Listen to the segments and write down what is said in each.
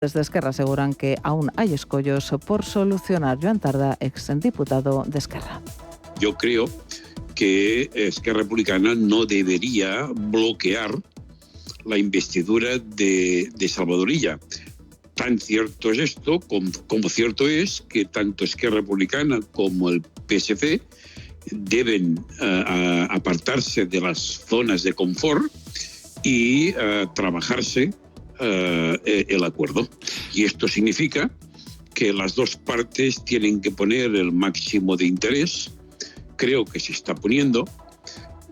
Desde Esquerra aseguran que aún hay escollos por solucionar. Joan Tarda, exdiputado de Esquerra. Yo creo que Esquerra Republicana no debería bloquear la investidura de Salvador Illa. Tan cierto es esto como cierto es que tanto Esquerra Republicana como el PSC deben apartarse de las zonas de confort y trabajarse el acuerdo. Y esto significa que las dos partes tienen que poner el máximo de interés. Creo que se está poniendo,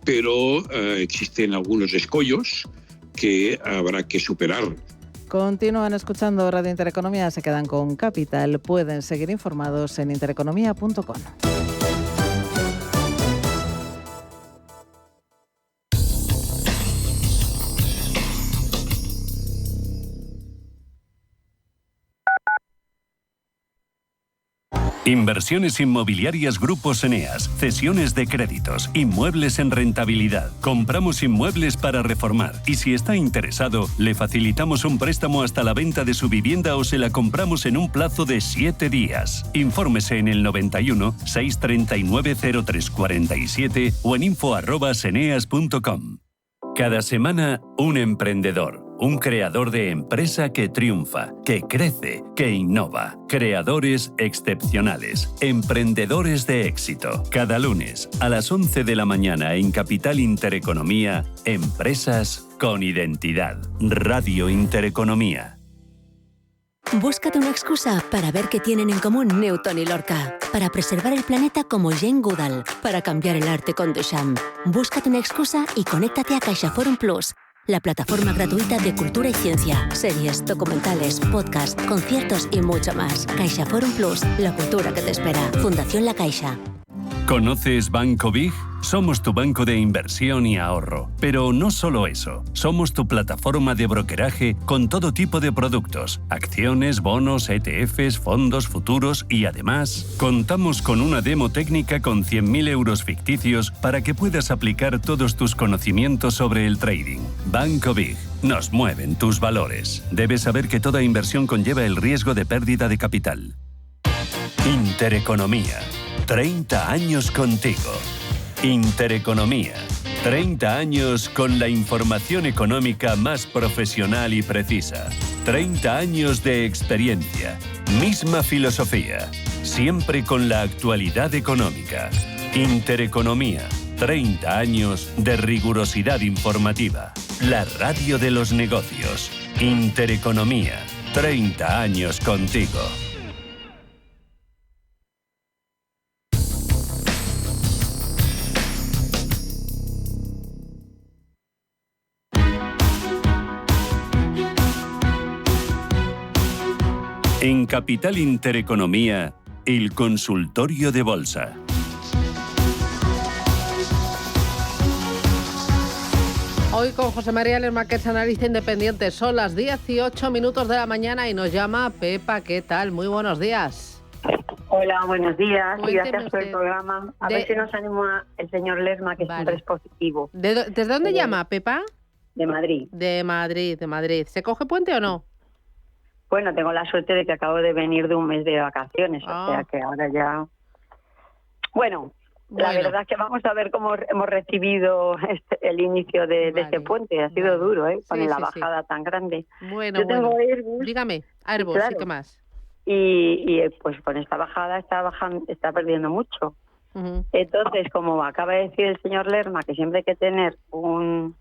pero existen algunos escollos que habrá que superar. Continúan escuchando Radio Intereconomía, se quedan con Capital. Pueden seguir informados en intereconomía.com. Inversiones inmobiliarias Grupos Eneas, cesiones de créditos, inmuebles en rentabilidad. Compramos inmuebles para reformar y si está interesado, le facilitamos un préstamo hasta la venta de su vivienda o se la compramos en un plazo de 7 días. Infórmese en el 91 639 0347 o en info@eneas.com. Cada semana, un emprendedor. Un creador de empresa que triunfa, que crece, que innova. Creadores excepcionales. Emprendedores de éxito. Cada lunes a las 11 de la mañana en Capital Intereconomía, Empresas con Identidad. Radio Intereconomía. Búscate una excusa para ver qué tienen en común Newton y Lorca. Para preservar el planeta como Jane Goodall. Para cambiar el arte con Duchamp. Búscate una excusa y conéctate a CaixaForum Plus. La plataforma gratuita de cultura y ciencia, series, documentales, podcasts, conciertos y mucho más. CaixaForum Plus, la cultura que te espera. Fundación La Caixa. ¿Conoces Banco Big? Somos tu banco de inversión y ahorro. Pero no solo eso. Somos tu plataforma de brokeraje con todo tipo de productos. Acciones, bonos, ETFs, fondos, futuros y además contamos con una demo técnica con 100.000 euros ficticios para que puedas aplicar todos tus conocimientos sobre el trading. Banco Big. Nos mueven tus valores. Debes saber que toda inversión conlleva el riesgo de pérdida de capital. Intereconomía. 30 años contigo. Intereconomía. 30 años con la información económica más profesional y precisa. 30 años de experiencia. Misma filosofía. Siempre con la actualidad económica. Intereconomía. 30 años de rigurosidad informativa. La radio de los negocios. Intereconomía. 30 años contigo. En Capital Intereconomía, el consultorio de bolsa. Hoy con José María Lerma, que es analista independiente. Son las 18 minutos de la mañana y nos llama Pepa. ¿Qué tal? Muy buenos días. Hola, buenos días. Cuénteme Gracias por el usted. programa. A ver si nos anima el señor Lerma, que siempre es positivo. ¿Desde dónde llama, Pepa? De Madrid. De Madrid. ¿Se coge puente o no? Bueno, tengo la suerte de que acabo de venir de un mes de vacaciones, o sea que ahora ya... Bueno, la verdad es que vamos a ver cómo hemos recibido el inicio de este puente. Ha sido duro, con la bajada tan grande. Bueno, yo tengo Airbus. Dígame, Airbus, claro, ¿y qué más? Y pues con esta bajada está perdiendo mucho. Uh-huh. Entonces, como acaba de decir el señor Lerma, que siempre hay que tener un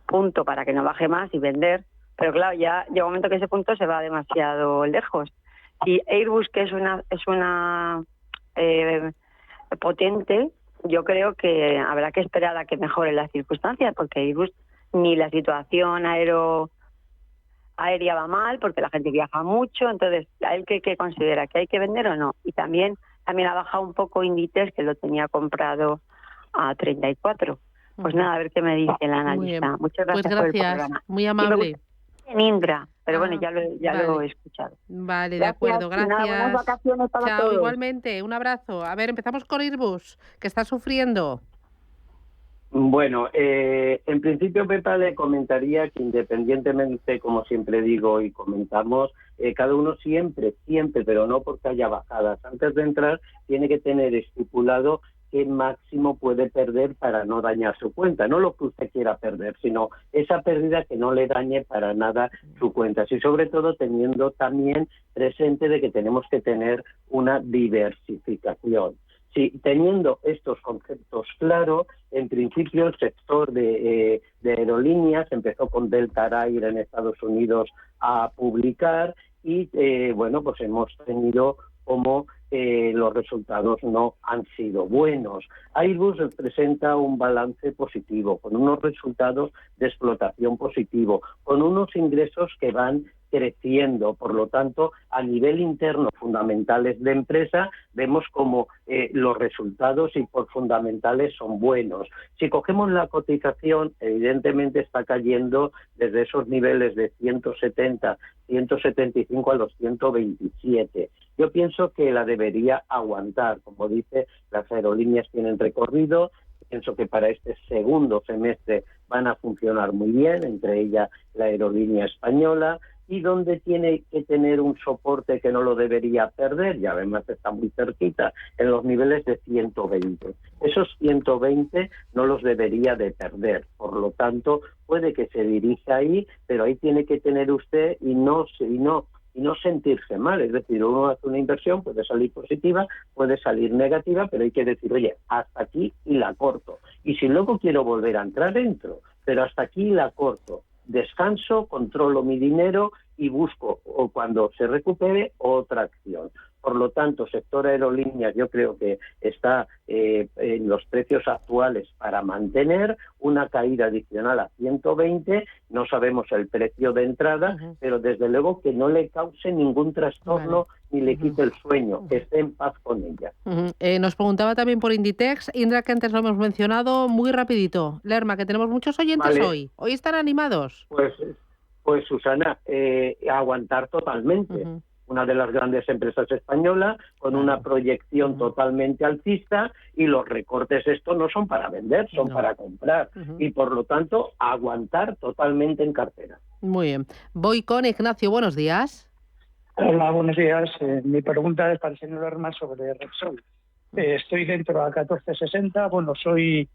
punto para que no baje más y vender, pero claro, ya llega un momento que ese punto se va demasiado lejos. Y Airbus, que es una potente, yo creo que habrá que esperar a que mejoren las circunstancias, porque Airbus ni la situación aérea va mal, porque la gente viaja mucho. Entonces, ¿a él qué considera? ¿Que hay que vender o no? Y también ha bajado un poco Inditex, que lo tenía comprado a 34. Pues nada, a ver qué me dice el analista. Muchas gracias, pues por el programa. muy amable. En Indra, pero bueno, ya lo he escuchado. Vale, Gracias, de acuerdo, gracias. Nada, buenas vacaciones para Chao, todos. igualmente, un abrazo. A ver, empezamos con Airbus, que está sufriendo. Bueno, en principio, Pepa, le comentaría que independientemente, como siempre digo y comentamos, cada uno siempre, pero no porque haya bajadas. Antes de entrar tiene que tener estipulado qué máximo puede perder para no dañar su cuenta. No lo que usted quiera perder, sino esa pérdida que no le dañe para nada su cuenta. Y sobre todo teniendo también presente de que tenemos que tener una diversificación. Sí, teniendo estos conceptos claros, en principio el sector de aerolíneas empezó con Delta Air en Estados Unidos a publicar y bueno, pues hemos tenido como los resultados no han sido buenos. Airbus presenta un balance positivo, con unos resultados de explotación positivo, con unos ingresos que van creciendo. Por lo tanto, a nivel interno, fundamentales de empresa, vemos como los resultados y por fundamentales son buenos. Si cogemos la cotización, evidentemente está cayendo desde esos niveles de 170, 175 a los 127. Yo pienso que la debería aguantar. Como dice, las aerolíneas tienen recorrido. Pienso que para este segundo semestre van a funcionar muy bien, entre ellas la aerolínea española, y donde tiene que tener un soporte que no lo debería perder, y además está muy cerquita, en los niveles de 120. Esos 120 no los debería de perder, por lo tanto, puede que se dirija ahí, pero ahí tiene que tener usted y no sentirse mal. Es decir, uno hace una inversión, puede salir positiva, puede salir negativa, pero hay que decir, oye, hasta aquí y la corto. Y si luego quiero volver a entrar, entro, pero hasta aquí y la corto. Descanso, controlo mi dinero y busco, o cuando se recupere, otra acción. Por lo tanto, sector aerolíneas yo creo que está en los precios actuales para mantener una caída adicional a 120, no sabemos el precio de entrada, pero desde luego que no le cause ningún trastorno ni le quite el sueño, que esté en paz con ella. Nos preguntaba también por Inditex, Indra, que antes lo hemos mencionado, muy rapidito. Lerma, que tenemos muchos oyentes hoy. ¿Hoy están animados? Pues Susana, aguantar totalmente. Una de las grandes empresas españolas, con una proyección totalmente alcista, y los recortes estos no son para vender, son para comprar, y por lo tanto aguantar totalmente en cartera. Muy bien. Voy con Ignacio, buenos días. Hola, buenos días. Mi pregunta es para el señor Lerma sobre Repsol. Estoy dentro a 14.60, bueno, soy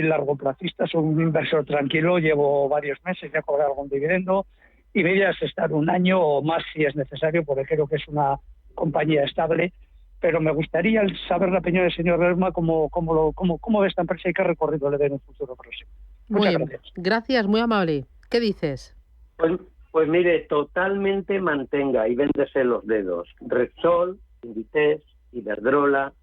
largoplacista, soy un inversor tranquilo, llevo varios meses, ya cobré algún dividendo, y me iría a estar un año o más si es necesario, porque creo que es una compañía estable, pero me gustaría saber la opinión del señor Lerma, cómo ve esta empresa y qué recorrido le ve en un futuro próximo. Muchas gracias. Gracias, muy amable. ¿Qué dices? Pues mire, totalmente mantenga y véndese los dedos. Repsol, Inditex, Iberdrola,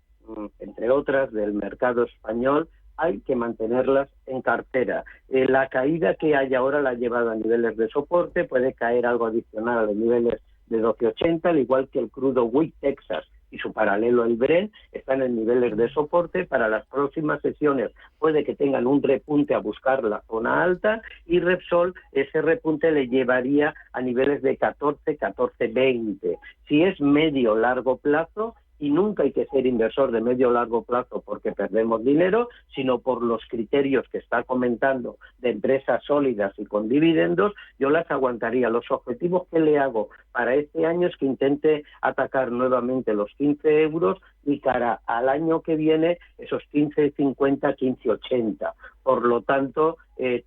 entre otras del mercado español, hay que mantenerlas en cartera. La caída que hay ahora la ha llevado a niveles de soporte, puede caer algo adicional a los niveles de 12.80, al igual que el crudo West Texas y su paralelo el Brent están en niveles de soporte. Para las próximas sesiones puede que tengan un repunte a buscar la zona alta, y Repsol ese repunte le llevaría a niveles de 14-14.20. Si es medio largo plazo, y nunca hay que ser inversor de medio o largo plazo porque perdemos dinero, sino por los criterios que está comentando de empresas sólidas y con dividendos, yo las aguantaría. Los objetivos que le hago para este año es que intente atacar nuevamente los 15 euros y cara al año que viene esos 15.50, 15.80. Por lo tanto,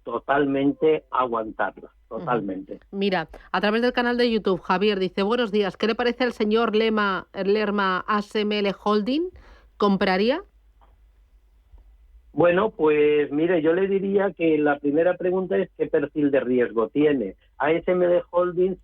totalmente aguantarla. Totalmente. Mira, a través del canal de YouTube, Javier dice, buenos días, ¿qué le parece al señor Lerma ASML Holding? ¿Compraría? Bueno, pues mire, yo le diría que la primera pregunta es qué perfil de riesgo tiene. ASML Holding,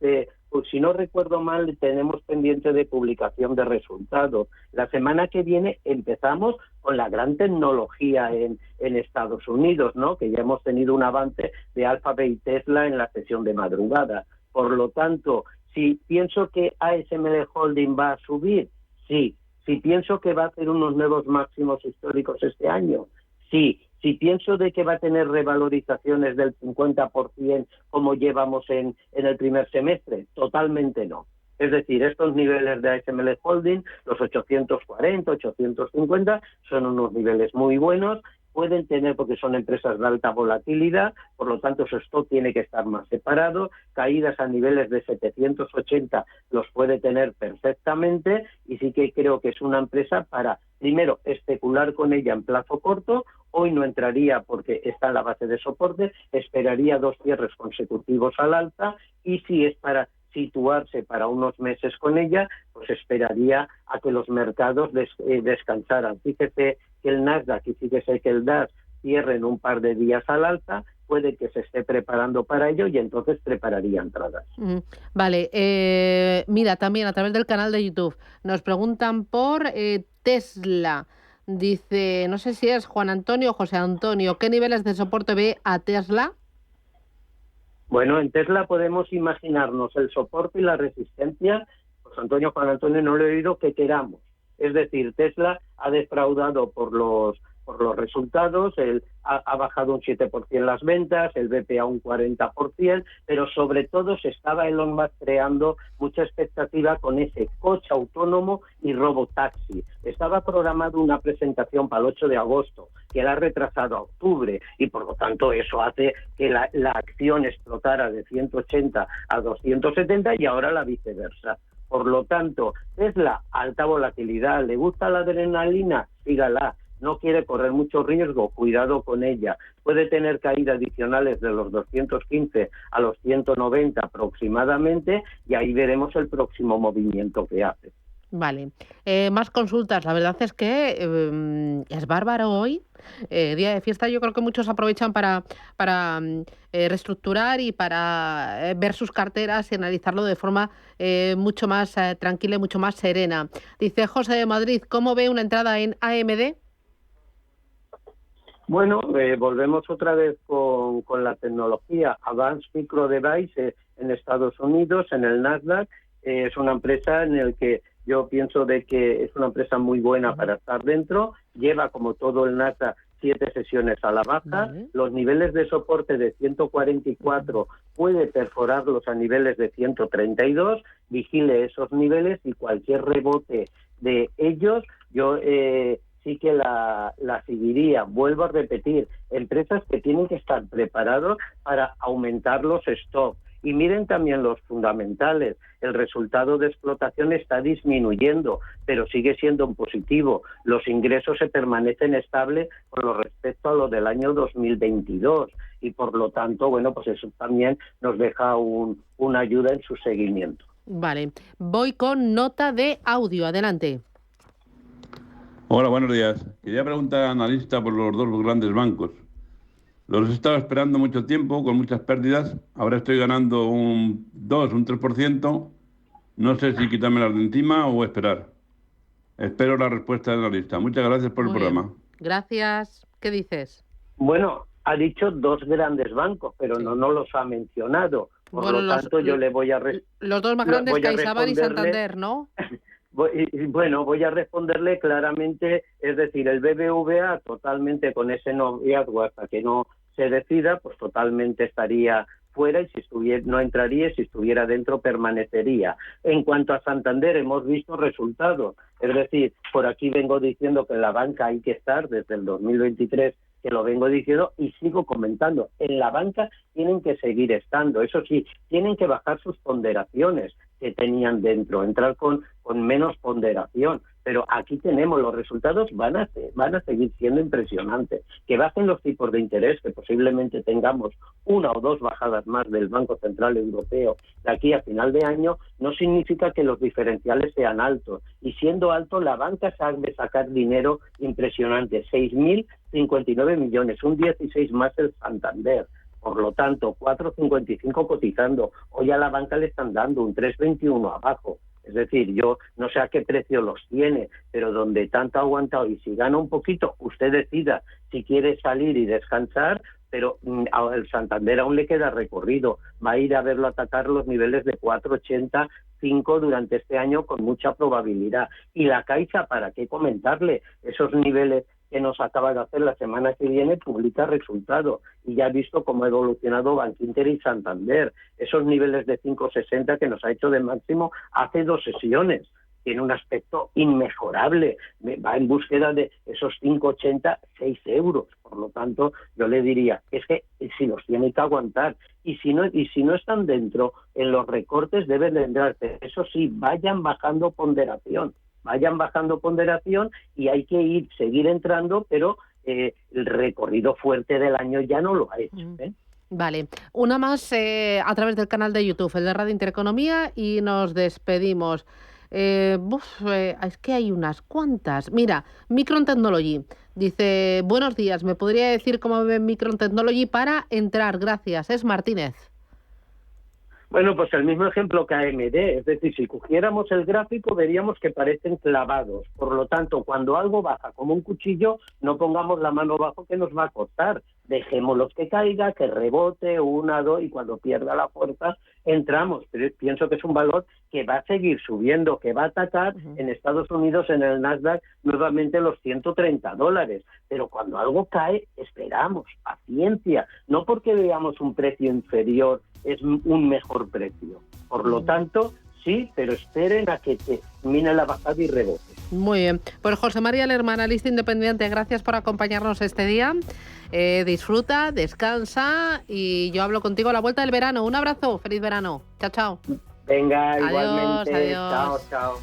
pues si no recuerdo mal, tenemos pendiente de publicación de resultados. La semana que viene empezamos con la gran tecnología en Estados Unidos, ¿no? Que ya hemos tenido un avance de Alphabet y Tesla en la sesión de madrugada. Por lo tanto, si pienso que ASML Holding va a subir, sí. Si pienso que va a hacer unos nuevos máximos históricos este año, sí. Si pienso de que va a tener revalorizaciones del 50% como llevamos en el primer semestre, totalmente no. Es decir, estos niveles de ASML Holding, los 840, 850, son unos niveles muy buenos, pueden tener, porque son empresas de alta volatilidad, por lo tanto su stock tiene que estar más separado, caídas a niveles de 780 los puede tener perfectamente, y sí que creo que es una empresa para, primero, especular con ella en plazo corto. Hoy no entraría porque está en la base de soporte, esperaría 2 cierres consecutivos al alza, y si es para situarse para unos meses con ella, pues esperaría a que los mercados descansaran. Fíjese que el Nasdaq y fíjese que el DAX cierren un par de días al alza, puede que se esté preparando para ello y entonces prepararía entradas. Vale, mira, también a través del canal de YouTube nos preguntan por Tesla. Dice, no sé si es Juan Antonio o José Antonio, ¿qué niveles de soporte ve a Tesla? Bueno, en Tesla podemos imaginarnos el soporte y la resistencia. Pues Juan Antonio no lo he oído, que queramos. Es decir, Tesla ha defraudado por los resultados, ha bajado un 7% las ventas, el BPA un 40%, pero sobre todo se estaba Elon Musk creando mucha expectativa con ese coche autónomo y robotaxi. Estaba programado una presentación para el 8 de agosto, que la ha retrasado a octubre, y por lo tanto eso hace que la acción explotara de 180 a 270 y ahora la viceversa. Por lo tanto, Tesla, alta volatilidad, ¿le gusta la adrenalina? Sígala. No quiere correr mucho riesgo, cuidado con ella. Puede tener caídas adicionales de los 215 a los 190 aproximadamente, y ahí veremos el próximo movimiento que hace. Vale. Más consultas. La verdad es que es bárbaro hoy. Día de fiesta. Yo creo que muchos aprovechan para reestructurar y para ver sus carteras y analizarlo de forma mucho más tranquila y mucho más serena. Dice José de Madrid, ¿cómo ve una entrada en AMD? Bueno, volvemos otra vez con la tecnología. Advanced Micro Device en Estados Unidos, en el Nasdaq, es una empresa en la que yo pienso de que es una empresa muy buena para estar dentro. Lleva, como todo el Nasdaq, 7 sesiones a la baja. Los niveles de soporte de 144 puede perforarlos a niveles de 132. Vigile esos niveles y cualquier rebote de ellos, yo sí que la seguiría. Vuelvo a repetir, empresas que tienen que estar preparados para aumentar los stocks. Y miren también los fundamentales. El resultado de explotación está disminuyendo, pero sigue siendo un positivo. Los ingresos se permanecen estables con lo respecto a lo del año 2022. Y por lo tanto, bueno, pues eso también nos deja una ayuda en su seguimiento. Vale. Voy con nota de audio. Adelante. Hola, buenos días. Quería preguntar al analista por los 2 grandes bancos. Los he estado esperando mucho tiempo, con muchas pérdidas. Ahora estoy ganando un 2, un 3%. No sé si quitármelas de encima o esperar. Espero la respuesta del analista. Muchas gracias por el programa. Gracias. ¿Qué dices? Bueno, ha dicho 2 grandes bancos, pero no los ha mencionado. Por lo tanto, yo le voy a... Los 2 más grandes, CaixaBank y Santander, ¿no? Bueno, voy a responderle claramente, es decir, el BBVA totalmente con ese noviazgo hasta que no se decida, pues totalmente estaría fuera, y si no entraría, si estuviera dentro permanecería. En cuanto a Santander, hemos visto resultados, es decir, por aquí vengo diciendo que en la banca hay que estar desde el 2023, que lo vengo diciendo y sigo comentando. En la banca tienen que seguir estando, eso sí, tienen que bajar sus ponderaciones que tenían dentro, entrar con menos ponderación, pero aquí tenemos los resultados, van a seguir siendo impresionantes. Que bajen los tipos de interés, que posiblemente tengamos 1 o 2 bajadas más del Banco Central Europeo de aquí a final de año, no significa que los diferenciales sean altos, y siendo alto la banca sabe sacar dinero impresionante, 6.059 millones, un 16 más el Santander. Por lo tanto, 4,55 cotizando. Hoy a la banca le están dando un 3,21 abajo. Es decir, yo no sé a qué precio los tiene, pero donde tanto ha aguantado, y si gana un poquito, usted decida si quiere salir y descansar, pero al Santander aún le queda recorrido. Va a ir a verlo atacar los niveles de 4,85 durante este año con mucha probabilidad. Y la Caixa, ¿para qué comentarle? Esos niveles que nos acaba de hacer la semana que viene, publica resultados, y ya ha visto cómo ha evolucionado Bankinter y Santander, esos niveles de 5,60 que nos ha hecho de máximo hace 2 sesiones. tiene un aspecto inmejorable, va en búsqueda de esos 5,80, 6 euros. Por lo tanto, yo le diría, es que si los tiene que aguantar, y si no están dentro, en los recortes deben de entrar. Eso sí, vayan bajando ponderación y hay que seguir entrando, pero el recorrido fuerte del año ya no lo ha hecho. Vale, una más a través del canal de YouTube, el de Radio Intereconomía, y nos despedimos. Es que hay unas cuantas. Mira, Micron Technology dice, buenos días, ¿me podría decir cómo ve Micron Technology para entrar? Gracias, es Martínez. Bueno, pues el mismo ejemplo que AMD, es decir, si cogiéramos el gráfico veríamos que parecen clavados. Por lo tanto, cuando algo baja como un cuchillo, no pongamos la mano abajo que nos va a cortar. Dejémoslos que caiga, que rebote, 1, 2, y cuando pierda la fuerza entramos. Pero pienso que es un valor que va a seguir subiendo, que va a atacar en Estados Unidos, en el Nasdaq, nuevamente los $130. Pero cuando algo cae, esperamos, paciencia. No porque veamos un precio inferior es un mejor precio. Por lo tanto, sí, pero esperen a que termine la bajada y rebote. Muy bien. Pues José María Lerma, analista independiente, gracias por acompañarnos este día. Disfruta, descansa y yo hablo contigo a la vuelta del verano. Un abrazo, feliz verano. Chao, chao. Venga, adiós, igualmente. Adiós. Chao, chao.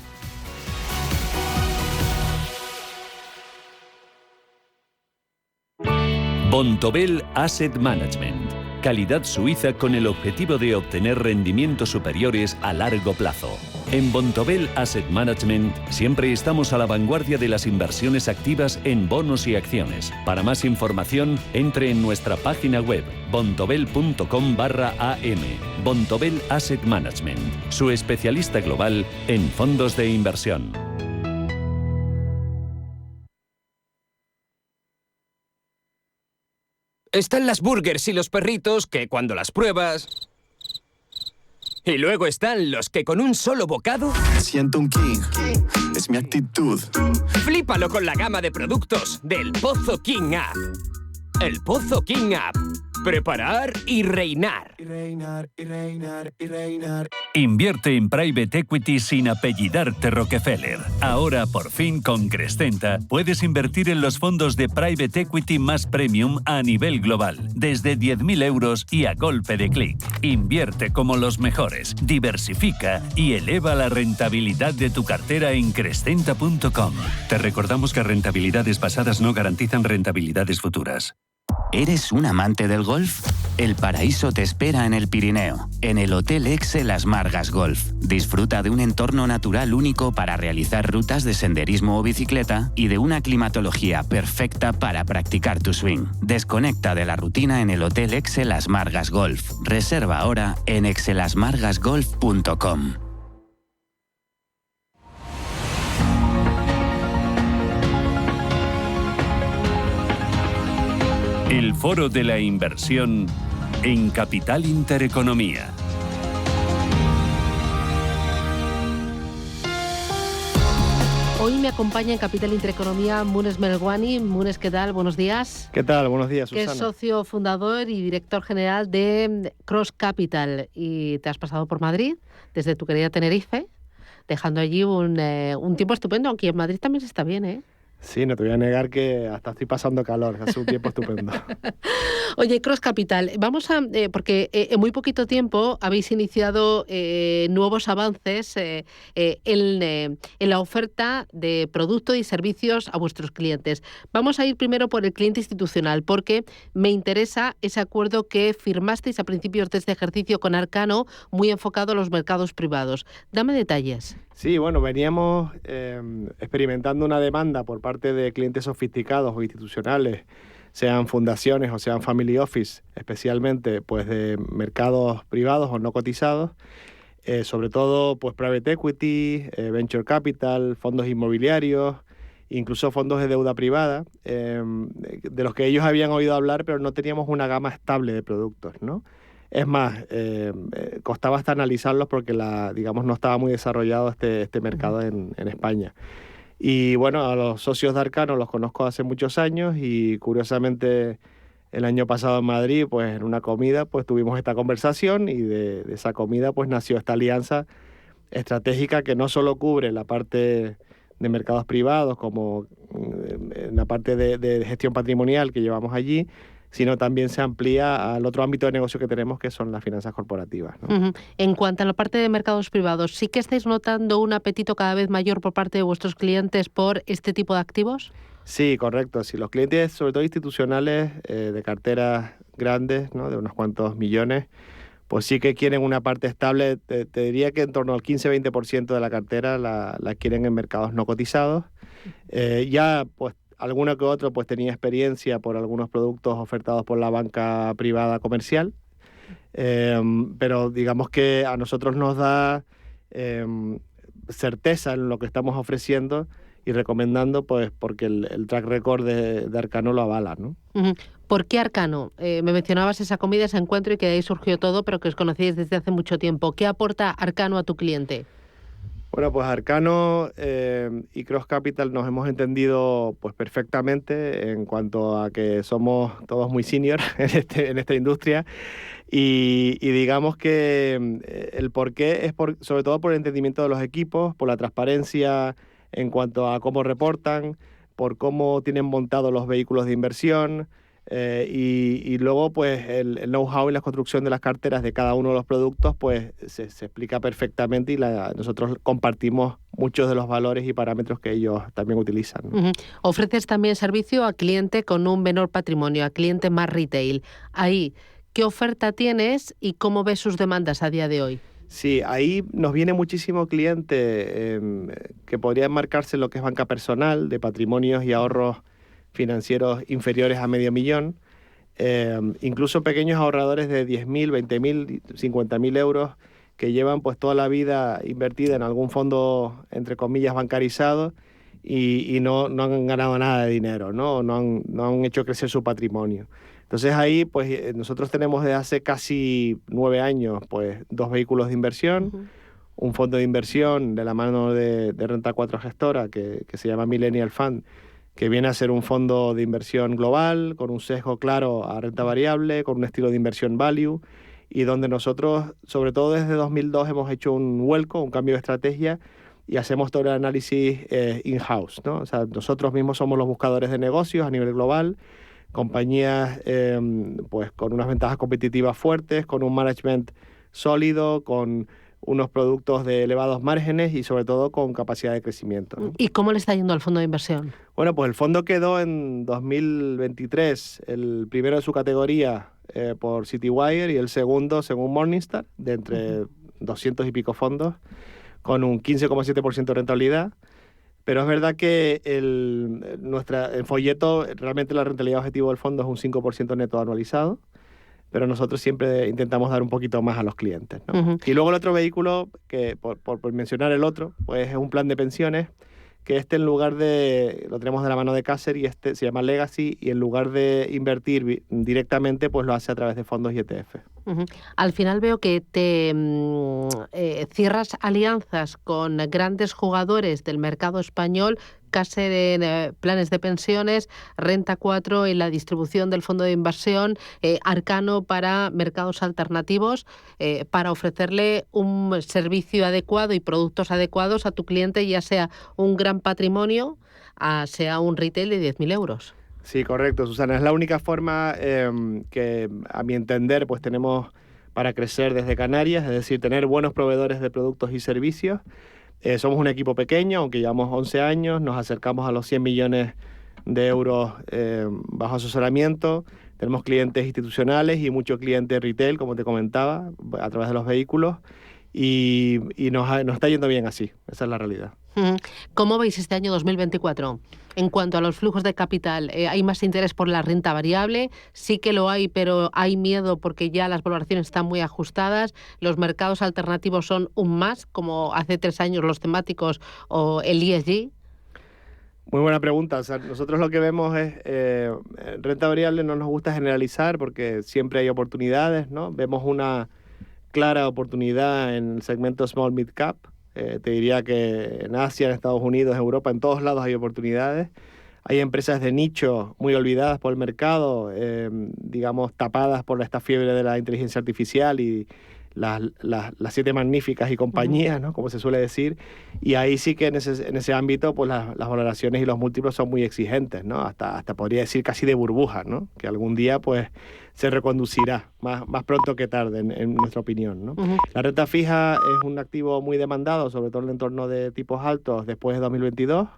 Bontobel Asset Management. Calidad suiza con el objetivo de obtener rendimientos superiores a largo plazo. En Bontobel Asset Management siempre estamos a la vanguardia de las inversiones activas en bonos y acciones. Para más información, entre en nuestra página web bontobel.com/am. Bontobel Asset Management, su especialista global en fondos de inversión. Están las burgers y los perritos que cuando las pruebas... Y luego están los que con un solo bocado... Siento un king, es mi actitud. Flípalo con la gama de productos del Pozo King App. El Pozo King App. Preparar y reinar. Y reinar, y reinar, y reinar. Invierte en Private Equity sin apellidarte Rockefeller. Ahora, por fin, con Crescenta, puedes invertir en los fondos de Private Equity más premium a nivel global, desde 10.000 euros y a golpe de clic. Invierte como los mejores, diversifica y eleva la rentabilidad de tu cartera en Crescenta.com. Te recordamos que rentabilidades pasadas no garantizan rentabilidades futuras. ¿Eres un amante del golf? El paraíso te espera en el Pirineo, en el Hotel Excel Las Margas Golf. Disfruta de un entorno natural único para realizar rutas de senderismo o bicicleta y de una climatología perfecta para practicar tu swing. Desconecta de la rutina en el Hotel Excel Las Margas Golf. Reserva ahora en excelasmargasgolf.com. El Foro de la Inversión en Capital Intereconomía. Hoy me acompaña en Capital Intereconomía Munes Melwani. Munes, ¿qué tal? Buenos días. ¿Qué tal? Buenos días, Susana. Que es socio fundador y director general de Cross Capital. Y te has pasado por Madrid, desde tu querida Tenerife, dejando allí un tiempo estupendo, aunque en Madrid también se está bien, ¿eh? Sí, no te voy a negar que hasta estoy pasando calor, hace un tiempo estupendo. Oye, Cross Capital, vamos a... porque en muy poquito tiempo habéis iniciado nuevos avances en la oferta de productos y servicios a vuestros clientes. Vamos a ir primero por el cliente institucional, porque me interesa ese acuerdo que firmasteis a principios de este ejercicio con Arcano, muy enfocado a los mercados privados. Dame detalles. Sí, bueno, veníamos experimentando una demanda por parte de clientes sofisticados o institucionales, sean fundaciones o sean family office, especialmente pues de mercados privados o no cotizados, sobre todo pues private equity, venture capital, fondos inmobiliarios, incluso fondos de deuda privada, de los que ellos habían oído hablar, pero no teníamos una gama estable de productos, ¿no? Es más, costaba hasta analizarlos porque no estaba muy desarrollado este mercado en España. Y bueno, a los socios de Arcano los conozco hace muchos años y curiosamente el año pasado en Madrid, pues en una comida, pues tuvimos esta conversación y de esa comida pues nació esta alianza estratégica que no solo cubre la parte de mercados privados, como en la parte de gestión patrimonial que llevamos allí, sino también se amplía al otro ámbito de negocio que tenemos, que son las finanzas corporativas, ¿no? En cuanto a la parte de mercados privados, ¿sí que estáis notando un apetito cada vez mayor por parte de vuestros clientes por este tipo de activos? Sí, correcto. Sí, los clientes, sobre todo institucionales, de carteras grandes, ¿no?, de unos cuantos millones, pues sí que quieren una parte estable. Te diría que en torno al 15-20% de la cartera la quieren en mercados no cotizados. Ya, pues, alguno que otro pues tenía experiencia por algunos productos ofertados por la banca privada comercial, pero digamos que a nosotros nos da certeza en lo que estamos ofreciendo y recomendando, pues porque el track record de Arcano lo avala, ¿no? ¿Por qué Arcano? Me mencionabas esa comida, ese encuentro y que de ahí surgió todo, pero que os conocíais desde hace mucho tiempo. ¿Qué aporta Arcano a tu cliente? Bueno, pues Arcano y Cross Capital nos hemos entendido pues perfectamente en cuanto a que somos todos muy senior en esta industria y digamos que el porqué es sobre todo por el entendimiento de los equipos, por la transparencia en cuanto a cómo reportan, por cómo tienen montados los vehículos de inversión, y luego pues el know-how y la construcción de las carteras de cada uno de los productos pues se explica perfectamente y nosotros compartimos muchos de los valores y parámetros que ellos también utilizan, ¿no? Ofreces también servicio a cliente con un menor patrimonio, a cliente más retail. Ahí, ¿qué oferta tienes y cómo ves sus demandas a día de hoy? Sí, ahí nos viene muchísimo cliente que podría enmarcarse en lo que es banca personal, de patrimonios y ahorros financieros inferiores a $500,000, incluso pequeños ahorradores de 10.000, 20.000, 50.000 euros que llevan pues toda la vida invertida en algún fondo, entre comillas, bancarizado y no han ganado nada de dinero, ¿no? No han hecho crecer su patrimonio. Entonces ahí pues nosotros tenemos desde hace casi 9 años pues 2 vehículos de inversión, un fondo de inversión de la mano de Renta 4 Gestora que se llama Millennial Fund, que viene a ser un fondo de inversión global, con un sesgo claro a renta variable, con un estilo de inversión value, y donde nosotros, sobre todo desde 2002, hemos hecho un vuelco, un cambio de estrategia, y hacemos todo el análisis in-house, ¿no? O sea, nosotros mismos somos los buscadores de negocios a nivel global, compañías pues con unas ventajas competitivas fuertes, con un management sólido, con unos productos de elevados márgenes y sobre todo con capacidad de crecimiento, ¿no? ¿Y cómo le está yendo al fondo de inversión? Bueno, pues el fondo quedó en 2023 el primero de su categoría por Citywire y el segundo según Morningstar, de entre 200 y pico fondos, con un 15,7% de rentabilidad. Pero es verdad que el folleto, realmente la rentabilidad objetivo del fondo es un 5% neto anualizado, pero nosotros siempre intentamos dar un poquito más a los clientes, ¿no? Y luego el otro vehículo, que por mencionar el otro, pues es un plan de pensiones, que en lugar de, lo tenemos de la mano de Caser y se llama Legacy, y en lugar de invertir directamente, pues lo hace a través de fondos y ETF. Al final veo que te cierras alianzas con grandes jugadores del mercado español, Caser en planes de pensiones, Renta 4 en la distribución del fondo de inversión, Arcano para mercados alternativos, para ofrecerle un servicio adecuado y productos adecuados a tu cliente, ya sea un gran patrimonio, sea un retail de 10.000 euros. Sí, correcto, Susana. Es la única forma que, a mi entender, pues tenemos para crecer desde Canarias, es decir, tener buenos proveedores de productos y servicios. Somos un equipo pequeño, aunque llevamos 11 años, nos acercamos a los 100 millones de euros bajo asesoramiento. Tenemos clientes institucionales y mucho cliente retail, como te comentaba, a través de los vehículos. Y nos está yendo bien así, esa es la realidad. ¿Cómo veis este año 2024? En cuanto a los flujos de capital, ¿hay más interés por la renta variable? Sí que lo hay, pero hay miedo porque ya las valoraciones están muy ajustadas. ¿Los mercados alternativos son un más, como hace 3 años los temáticos o el ESG? Muy buena pregunta. O sea, nosotros lo que vemos es renta variable, no nos gusta generalizar porque siempre hay oportunidades, ¿no? Vemos una clara oportunidad en el segmento Small Mid Cap. Te diría que en Asia, en Estados Unidos, en Europa, en todos lados hay oportunidades. Hay empresas de nicho muy olvidadas por el mercado, digamos, tapadas por esta fiebre de la inteligencia artificial y las 7 magníficas y compañías, ¿no? Como se suele decir, y ahí sí que en ese ámbito pues las valoraciones y los múltiplos son muy exigentes, ¿no? Hasta podría decir casi de burbuja, ¿no? Que algún día pues se reconducirá más pronto que tarde, en nuestra opinión, ¿no? La renta fija es un activo muy demandado, sobre todo en el entorno de tipos altos después de 2022,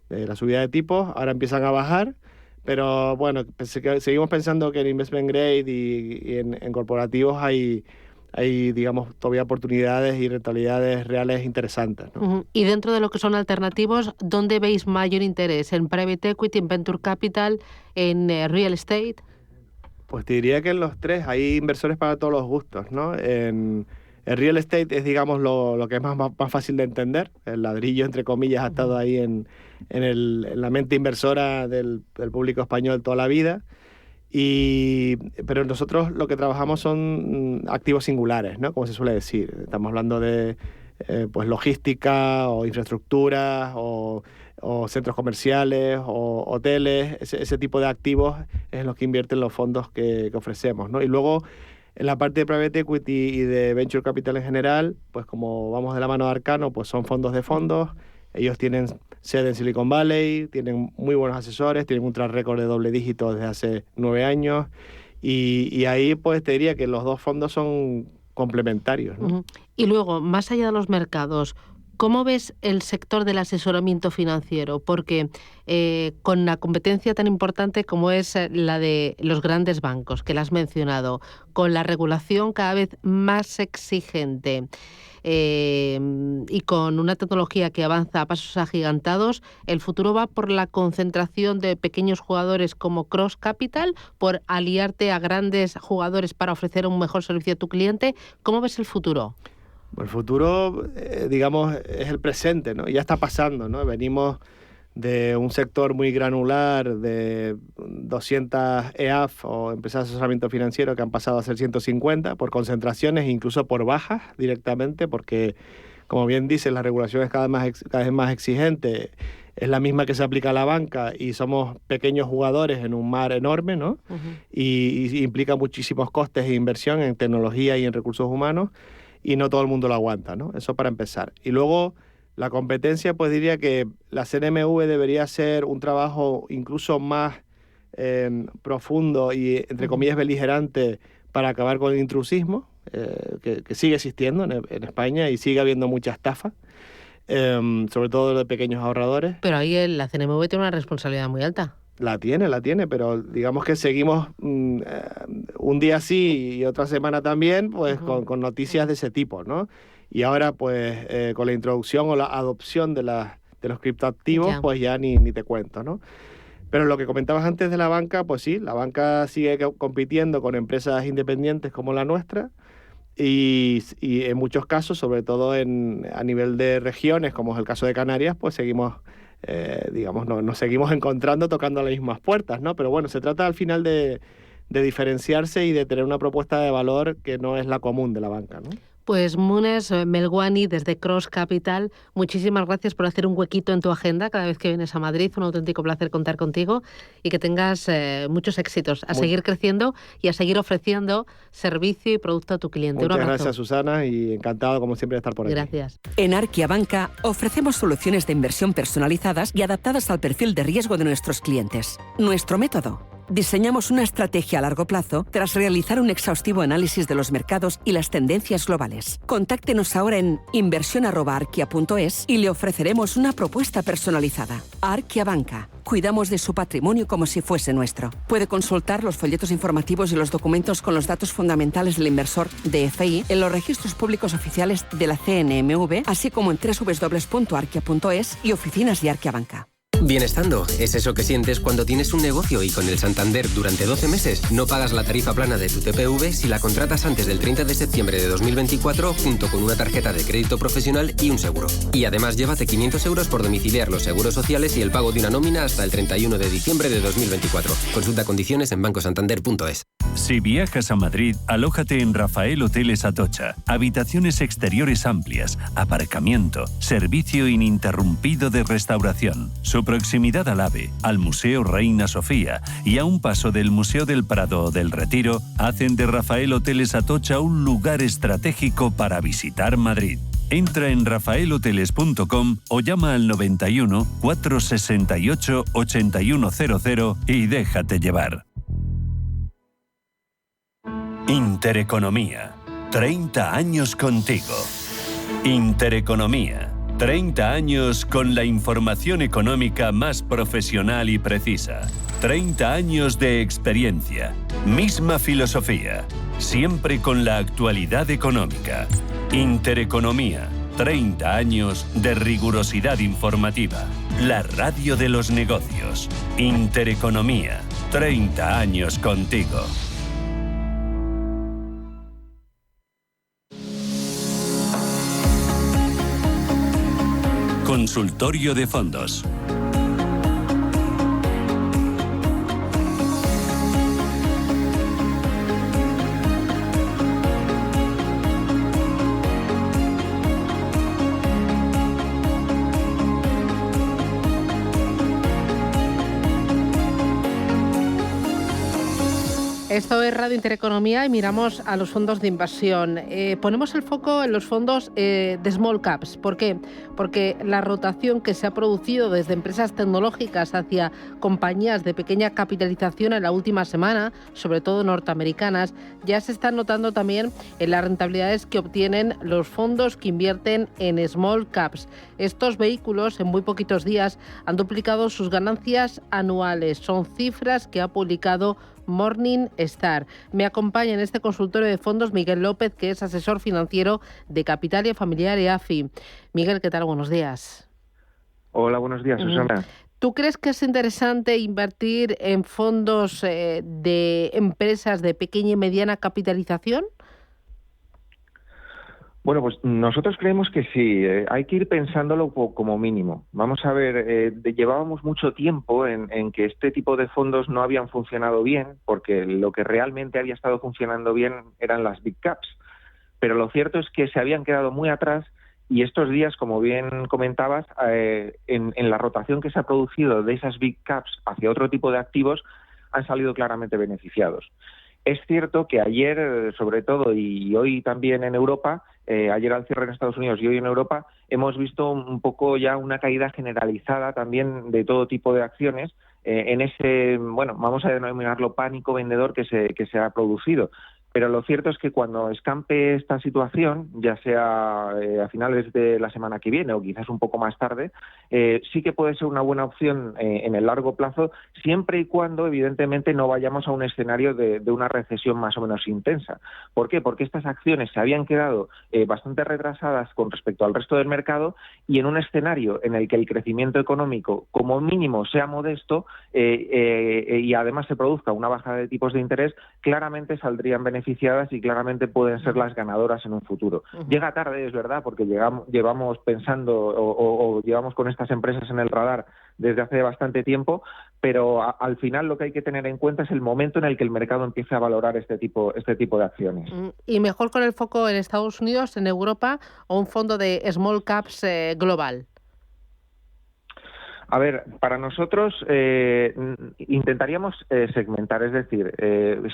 la subida de tipos, ahora empiezan a bajar, pero bueno, seguimos pensando que en investment grade y en corporativos hay, digamos, todavía oportunidades y rentabilidades reales interesantes, ¿no? Y dentro de lo que son alternativos, ¿dónde veis mayor interés? ¿En private equity, en venture capital, en real estate? Pues te diría que en los 3 hay inversores para todos los gustos, ¿no? En real estate es, digamos, lo que es más fácil de entender. El ladrillo, entre comillas, ha estado ahí en la mente inversora del público español toda la vida. Pero nosotros lo que trabajamos son activos singulares, ¿no? Como se suele decir. Estamos hablando de pues logística o infraestructuras o centros comerciales o hoteles. Ese tipo de activos es en los que invierten los fondos que ofrecemos, ¿no? Y luego en la parte de private equity y de venture capital en general, pues como vamos de la mano de Arcano, pues son fondos de fondos. Ellos tienen sede en Silicon Valley, tienen muy buenos asesores, tienen un track record de doble dígito desde hace 9 años y ahí pues te diría que los 2 fondos son complementarios, ¿no? Y luego, más allá de los mercados, ¿cómo ves el sector del asesoramiento financiero? Porque con una competencia tan importante como es la de los grandes bancos, que la has mencionado, con la regulación cada vez más exigente y con una tecnología que avanza a pasos agigantados, ¿el futuro va por la concentración de pequeños jugadores como Cross Capital, por aliarte a grandes jugadores para ofrecer un mejor servicio a tu cliente? ¿Cómo ves el futuro? El futuro, digamos, es el presente, ¿no? Ya está pasando, ¿no? Venimos de un sector muy granular de 200 EAF o empresas de asesoramiento financiero que han pasado a ser 150 por concentraciones e incluso por bajas directamente, porque, como bien dices, la regulación es cada vez más exigente, es la misma que se aplica a la banca y somos pequeños jugadores en un mar enorme, ¿no? Y implica muchísimos costes e inversión en tecnología y en recursos humanos, y no todo el mundo lo aguanta, ¿no? Eso para empezar. Y luego la competencia, pues diría que la CNMV debería ser un trabajo incluso más profundo y, entre comillas, beligerante para acabar con el intrusismo, que sigue existiendo en España y sigue habiendo mucha estafa, sobre todo de pequeños ahorradores. Pero ahí la CNMV tiene una responsabilidad muy alta. La tiene, pero digamos que seguimos un día sí y otra semana también, pues con noticias de ese tipo, ¿no? Y ahora, pues, con la introducción o la adopción de los criptoactivos, pues ya ni te cuento, ¿no? Pero lo que comentabas antes de la banca, pues sí, la banca sigue compitiendo con empresas independientes como la nuestra y en muchos casos, sobre todo a nivel de regiones, como es el caso de Canarias, pues seguimos... digamos, nos seguimos encontrando tocando las mismas puertas, ¿no? Pero bueno, se trata al final de diferenciarse y de tener una propuesta de valor que no es la común de la banca, ¿no? Pues Munes Melguani, desde Cross Capital, muchísimas gracias por hacer un huequito en tu agenda cada vez que vienes a Madrid. Un auténtico placer contar contigo y que tengas muchos éxitos, a seguir creciendo y a seguir ofreciendo servicio y producto a tu cliente. Muchas gracias, Susana, y encantado, como siempre, de estar por aquí. Gracias. En Arquia Banca ofrecemos soluciones de inversión personalizadas y adaptadas al perfil de riesgo de nuestros clientes. Nuestro método: diseñamos una estrategia a largo plazo tras realizar un exhaustivo análisis de los mercados y las tendencias globales. Contáctenos ahora en inversión@arquia.es y le ofreceremos una propuesta personalizada. Arquia Banca. Cuidamos de su patrimonio como si fuese nuestro. Puede consultar los folletos informativos y los documentos con los datos fundamentales del inversor DFI en los registros públicos oficiales de la CNMV, así como en www.arquia.es y oficinas de Arquia Banca. Bienestando es eso que sientes cuando tienes un negocio y con el Santander durante 12 meses no pagas la tarifa plana de tu TPV si la contratas antes del 30 de septiembre de 2024 junto con una tarjeta de crédito profesional y un seguro. Y además llévate 500 euros por domiciliar los seguros sociales y el pago de una nómina hasta el 31 de diciembre de 2024. Consulta condiciones en bancosantander.es. Si viajas a Madrid, alójate en Rafael Hoteles Atocha. Habitaciones exteriores amplias, aparcamiento, servicio ininterrumpido de restauración. Su proximidad al AVE, al Museo Reina Sofía y a un paso del Museo del Prado o del Retiro hacen de Rafael Hoteles Atocha un lugar estratégico para visitar Madrid. Entra en rafaelhoteles.com o llama al 91 468 8100 y déjate llevar. Intereconomía. 30 años contigo. Intereconomía. 30 años con la información económica más profesional y precisa. 30 años de experiencia. Misma filosofía. Siempre con la actualidad económica. Intereconomía. 30 años de rigurosidad informativa. La radio de los negocios. Intereconomía. 30 años contigo. Consultorio de fondos. Esto es Radio Intereconomía y miramos a los fondos de inversión. Ponemos el foco en los fondos de small caps. ¿Por qué? Porque la rotación que se ha producido desde empresas tecnológicas hacia compañías de pequeña capitalización en la última semana, sobre todo norteamericanas, ya se está notando también en las rentabilidades que obtienen los fondos que invierten en small caps. Estos vehículos en muy poquitos días han duplicado sus ganancias anuales. Son cifras que ha publicado Morningstar. Me acompaña en este consultorio de fondos Miguel López, que es asesor financiero de Capitalia Familiar EAFI. Miguel, ¿qué tal? Buenos días. Hola, buenos días, Susana. ¿Tú crees que es interesante invertir en fondos de empresas de pequeña y mediana capitalización? Bueno, pues nosotros creemos que sí, hay que ir pensándolo como mínimo. Vamos a ver, llevábamos mucho tiempo en que este tipo de fondos no habían funcionado bien, porque lo que realmente había estado funcionando bien eran las big caps. Pero lo cierto es que se habían quedado muy atrás y estos días, como bien comentabas, en la rotación que se ha producido de esas big caps hacia otro tipo de activos, han salido claramente beneficiados. Es cierto que ayer, sobre todo, y hoy también en Europa, ayer al cierre en Estados Unidos y hoy en Europa, hemos visto un poco ya una caída generalizada también de todo tipo de acciones en ese, bueno, vamos a denominarlo pánico vendedor que se ha producido. Pero lo cierto es que cuando escampe esta situación, ya sea a finales de la semana que viene o quizás un poco más tarde, sí que puede ser una buena opción en el largo plazo, siempre y cuando, evidentemente, no vayamos a un escenario de una recesión más o menos intensa. ¿Por qué? Porque estas acciones se habían quedado bastante retrasadas con respecto al resto del mercado y en un escenario en el que el crecimiento económico, como mínimo, sea modesto y además se produzca una bajada de tipos de interés, claramente saldrían beneficiadas y claramente pueden ser las ganadoras en un futuro. Llega tarde, es verdad, porque llevamos pensando o llevamos con estas empresas en el radar desde hace bastante tiempo, pero al final lo que hay que tener en cuenta es el momento en el que el mercado empiece a valorar este tipo de acciones. Y mejor con el foco en Estados Unidos, en Europa, o un fondo de small caps global. A ver, para nosotros intentaríamos segmentar, es decir,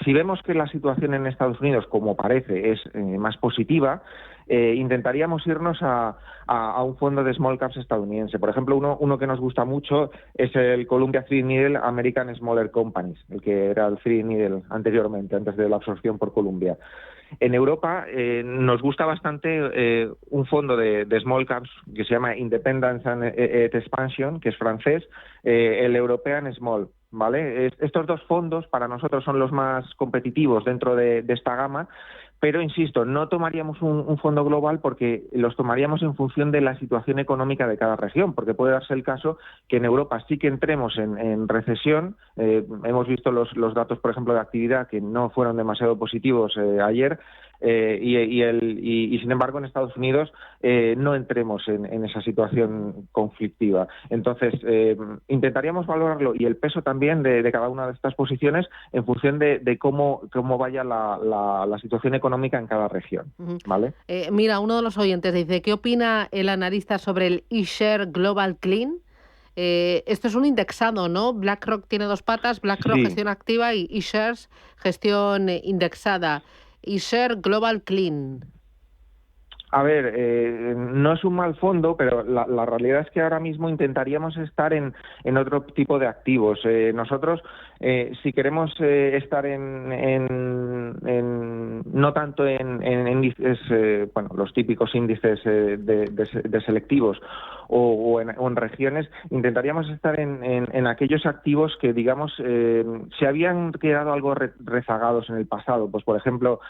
si vemos que la situación en Estados Unidos, como parece, es más positiva, intentaríamos irnos a un fondo de small caps estadounidense. Por ejemplo, uno que nos gusta mucho es el Columbia Threadneedle American Smaller Companies, el que era el Threadneedle anteriormente, antes de la absorción por Columbia. En Europa nos gusta bastante un fondo de small caps que se llama Independence and Expansion, que es francés, el European Small, ¿vale? Estos dos fondos para nosotros son los más competitivos dentro de esta gama, pero insisto, no tomaríamos un fondo global porque los tomaríamos en función de la situación económica de cada región, porque puede darse el caso que en Europa sí que entremos en recesión. Hemos visto los datos, por ejemplo, de actividad que no fueron demasiado positivos ayer, y sin embargo en Estados Unidos no entremos en esa situación conflictiva. Entonces, intentaríamos valorarlo y el peso también de cada una de estas posiciones en función de cómo vaya la situación económica en cada región, ¿vale? Mira, uno de los oyentes dice, ¿qué opina el analista sobre el iShares Global Clean? Esto es un indexado, ¿no? BlackRock tiene dos patas, BlackRock gestión activa y iShares gestión indexada. iShares Global Clean. A ver, no es un mal fondo, pero la realidad es que ahora mismo intentaríamos estar en otro tipo de activos. Nosotros, si queremos estar no tanto en índices, los típicos índices de selectivos o en regiones, intentaríamos estar en aquellos activos que, digamos, se habían quedado algo rezagados en el pasado. Pues, por ejemplo,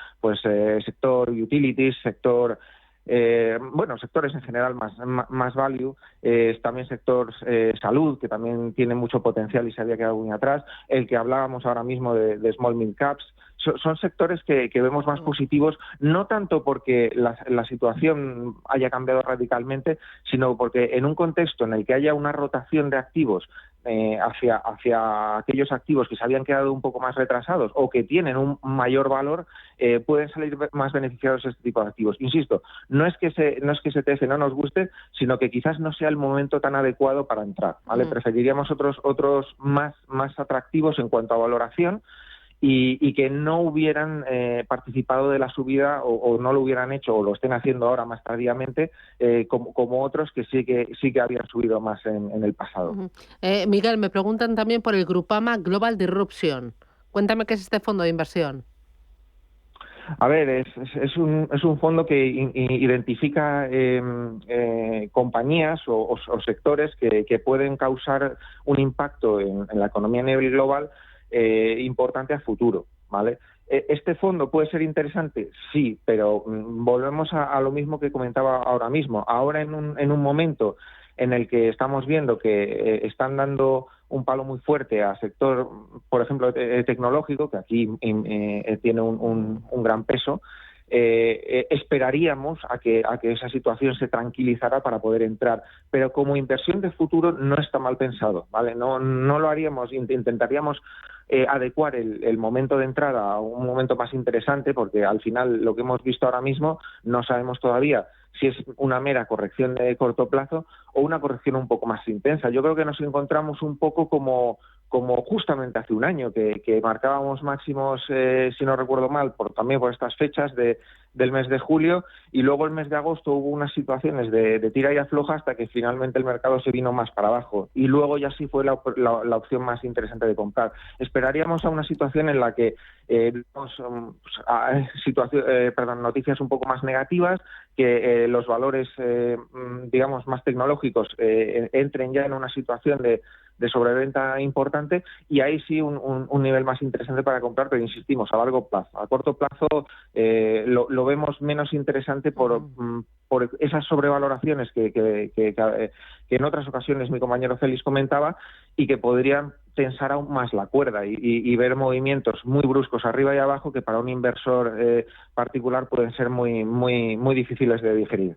sector utilities, sector... sectores en general más value, también sector salud, que también tiene mucho potencial y se había quedado muy atrás, el que hablábamos ahora mismo de small mid caps, son sectores que vemos más positivos, no tanto porque la situación haya cambiado radicalmente, sino porque en un contexto en el que haya una rotación de activos hacia aquellos activos que se habían quedado un poco más retrasados o que tienen un mayor valor, pueden salir más beneficiados este tipo de activos. Insisto, no es que ese ETF no nos guste, sino que quizás no sea el momento tan adecuado para entrar, ¿vale? Preferiríamos otros más atractivos en cuanto a valoración y que no hubieran participado de la subida o no lo hubieran hecho o lo estén haciendo ahora más tardíamente, como otros que sí que habían subido más en el pasado. Miguel, me preguntan también por el Grupama Global Disruption. Cuéntame qué es este fondo de inversión. A ver, es un fondo que identifica compañías o sectores que pueden causar un impacto en la economía a nivel global importante a futuro, ¿vale? ¿Este fondo puede ser interesante? Sí, pero volvemos a lo mismo que comentaba ahora mismo. Ahora en un momento en el que estamos viendo que están dando un palo muy fuerte al sector, por ejemplo, tecnológico, que aquí tiene un gran peso, esperaríamos a que esa situación se tranquilizara para poder entrar, pero como inversión de futuro no está mal pensado, ¿vale? No lo haríamos, intentaríamos adecuar el momento de entrada a un momento más interesante, porque al final lo que hemos visto ahora mismo no sabemos todavía si es una mera corrección de corto plazo o una corrección un poco más intensa. Yo creo que nos encontramos un poco como justamente hace un año, que marcábamos máximos, si no recuerdo mal, también por estas fechas del mes de julio, y luego el mes de agosto hubo unas situaciones de tira y afloja hasta que finalmente el mercado se vino más para abajo, y luego ya sí fue la opción más interesante de comprar. Esperaríamos a una situación en la que noticias un poco más negativas, que los valores, digamos, más tecnológicos entren ya en una situación de sobreventa importante, y ahí sí un nivel más interesante para comprar, pero insistimos, a largo plazo. A corto plazo lo vemos menos interesante por esas sobrevaloraciones que en otras ocasiones mi compañero Félix comentaba, y que podrían tensar aún más la cuerda y ver movimientos muy bruscos arriba y abajo que para un inversor particular pueden ser muy, muy, muy difíciles de digerir.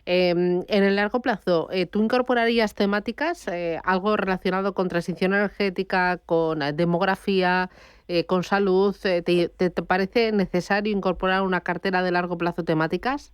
En el largo plazo, ¿tú incorporarías temáticas, algo relacionado con transición energética, con demografía, con salud? ¿Te parece necesario incorporar una cartera de largo plazo temáticas?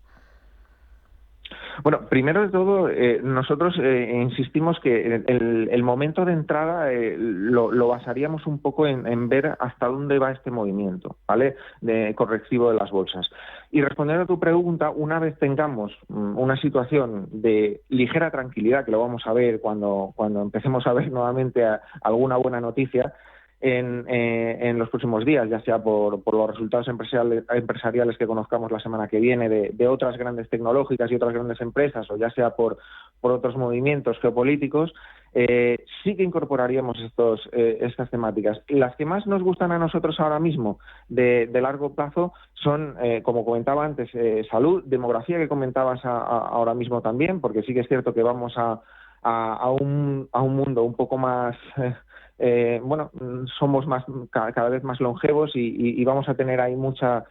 Bueno, primero de todo, nosotros insistimos que el momento de entrada lo basaríamos un poco en ver hasta dónde va este movimiento, ¿vale?, de correctivo de las bolsas. Y respondiendo a tu pregunta, una vez tengamos una situación de ligera tranquilidad, que lo vamos a ver cuando empecemos a ver nuevamente alguna buena noticia, en los próximos días, ya sea por los resultados empresariales que conozcamos la semana que viene de otras grandes tecnológicas y otras grandes empresas, o ya sea por otros movimientos geopolíticos, sí que incorporaríamos estas temáticas. Las que más nos gustan a nosotros ahora mismo de largo plazo son, como comentaba antes, salud, demografía, que comentabas ahora mismo también, porque sí que es cierto que vamos a un mundo un poco más... somos cada vez más longevos y vamos a tener ahí mucha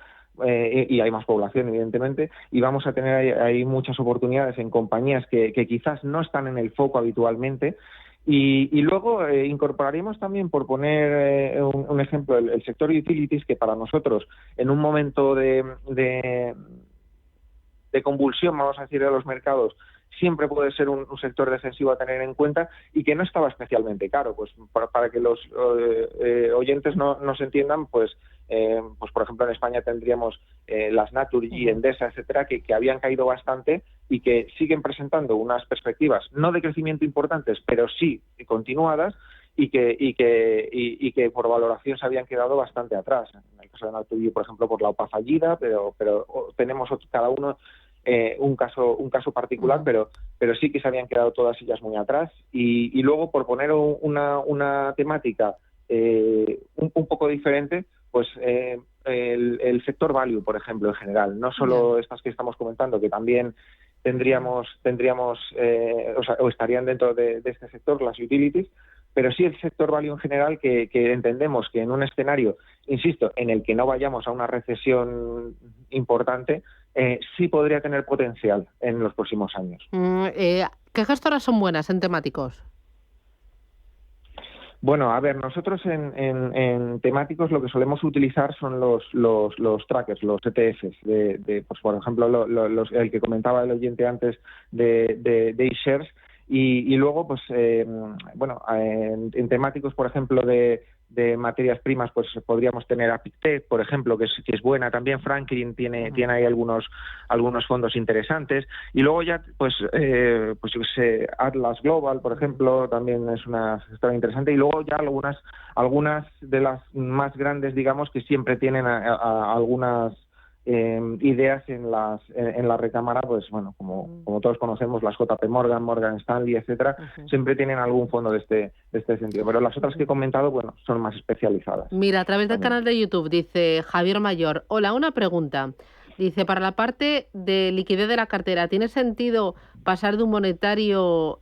y hay más población, evidentemente, y vamos a tener ahí muchas oportunidades en compañías que quizás no están en el foco habitualmente. Y luego incorporaremos también, por poner un ejemplo, el sector utilities, que para nosotros, en un momento de convulsión, vamos a decir, de los mercados, siempre puede ser un sector defensivo a tener en cuenta y que no estaba especialmente caro. Pues para que los oyentes no se entiendan, pues por ejemplo en España tendríamos las Naturgy, Endesa, etcétera, que habían caído bastante y que siguen presentando unas perspectivas no de crecimiento importantes, pero sí continuadas, y que por valoración se habían quedado bastante atrás. En el caso de Naturgy, por ejemplo, por la OPA fallida, pero tenemos cada uno un caso particular, pero sí que se habían quedado todas ellas muy atrás. Y luego, por poner una temática un poco diferente, pues el sector value, por ejemplo, en general, no solo estas que estamos comentando, que también tendríamos o estarían dentro de este sector, las utilities, pero sí el sector value en general, que entendemos que en un escenario, insisto, en el que no vayamos a una recesión importante, sí podría tener potencial en los próximos años. ¿Qué gestoras son buenas en temáticos? Bueno, a ver, nosotros en temáticos lo que solemos utilizar son los trackers, los ETFs, pues por ejemplo, el que comentaba el oyente antes de iShares, y luego, pues, en temáticos, por ejemplo, de materias primas, pues podríamos tener Apictet, por ejemplo, que es buena también. Franklin tiene ahí algunos fondos interesantes, y luego ya pues yo sé, Atlas Global, por ejemplo, también es una gestora interesante, y luego ya algunas de las más grandes, digamos, que siempre tienen algunas ideas en la recámara, pues bueno, como todos conocemos, las JP Morgan, Morgan Stanley, etcétera, siempre tienen algún fondo de este sentido, pero las otras que he comentado, bueno, son más especializadas. Mira, a través del canal de YouTube dice Javier Mayor: hola, una pregunta. Dice, para la parte de liquidez de la cartera, ¿tiene sentido pasar de un monetario